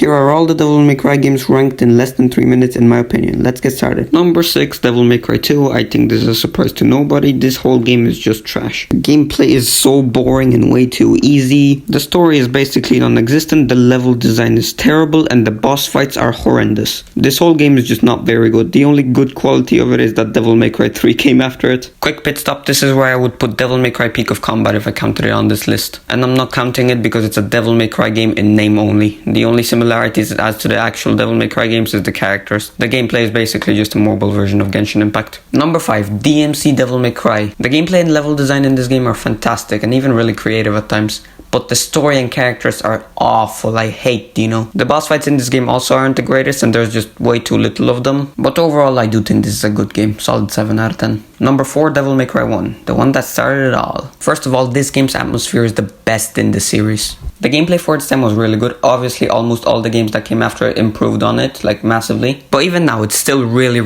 Here are all the Devil May Cry games ranked in less than 3 minutes in my opinion. Let's get started. Number 6, Devil May Cry 2. I think this is a surprise to nobody. This whole game is just trash. The gameplay is so boring and way too easy. The story is basically non-existent, the level design is terrible, and the boss fights are horrendous. This whole game is just not very good. The only good quality of it is that Devil May Cry 3 came after it. Quick pit stop, this is where I would put Devil May Cry Peak of Combat if I counted it on this list. And I'm not counting it because it's a Devil May Cry game in name only. The only similarities it adds to the actual Devil May Cry games is the characters. The gameplay is basically just a mobile version of Genshin Impact. Number 5, DMC Devil May Cry. The gameplay and level design in this game are fantastic and even really creative at times. But the story and characters are awful. I hate Dino. The boss fights in this game also aren't the greatest and there's just way too little of them. But overall I do think this is a good game. Solid 7 out of 10. Number 4, Devil May Cry 1. The one that started it all. First of all, this game's atmosphere is the best in the series. The gameplay for its time was really good. Obviously, almost all the games that came after it improved on it, like massively. But even now, it's still really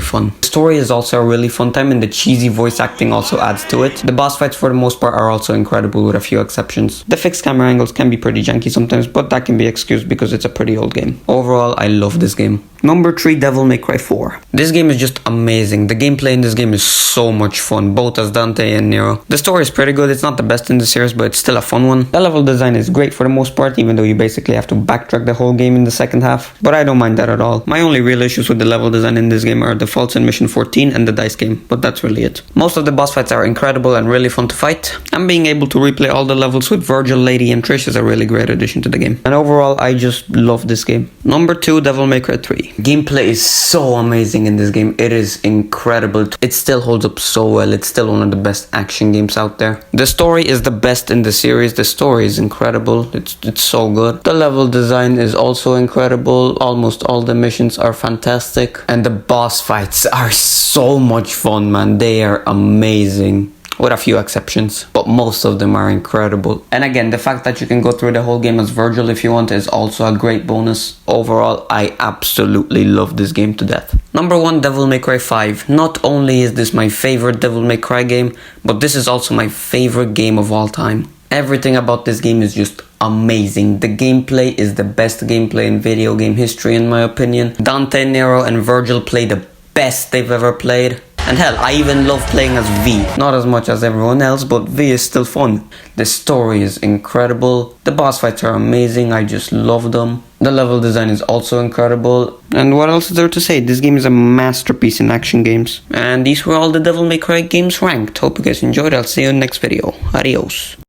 fun. The story is also a really fun time and the cheesy voice acting also adds to it. The boss fights for the most part are also incredible with a few exceptions. The fixed camera angles can be pretty janky sometimes, but that can be excused because it's a pretty old game. Overall, I love this game. Number 3, Devil May Cry 4. This game is just amazing. The gameplay in this game is so much fun, both as Dante and Nero. The story is pretty good. It's not the best in the series, but it's still a fun one. The level design is great for the most part, even though you basically have to backtrack the whole game in the second half. But I don't mind that at all. My only real issues with the level design in this game are the faults in Mission 14 and the dice game, but that's really it. Most of the boss fights are incredible and really fun to fight. And being able to replay all the levels with Virgil, Lady, and Trish is a really great addition to the game. And overall, I just love this game. Number 2, Devil May Cry 3. Gameplay is so amazing in this game. It is incredible. It still holds up so well. It's still one of the best action games out there. The story is the best in the series. The story is incredible. It's so good. The level design is also incredible. Almost all the missions are fantastic. And the boss fights are so much fun, man. They are amazing. With a few exceptions, but most of them are incredible. And again, the fact that you can go through the whole game as Virgil if you want is also a great bonus. Overall, I absolutely love this game to death. Number 1, Devil May Cry 5. Not only is this my favorite Devil May Cry game, but this is also my favorite game of all time. Everything about this game is just amazing. The gameplay is the best gameplay in video game history in my opinion. Dante, Nero, and Virgil play the best they've ever played. And hell, I even love playing as V. Not as much as everyone else, but V is still fun. The story is incredible. The boss fights are amazing. I just love them. The level design is also incredible. And what else is there to say? This game is a masterpiece in action games. And these were all the Devil May Cry games ranked. Hope you guys enjoyed. I'll see you in the next video. Adios.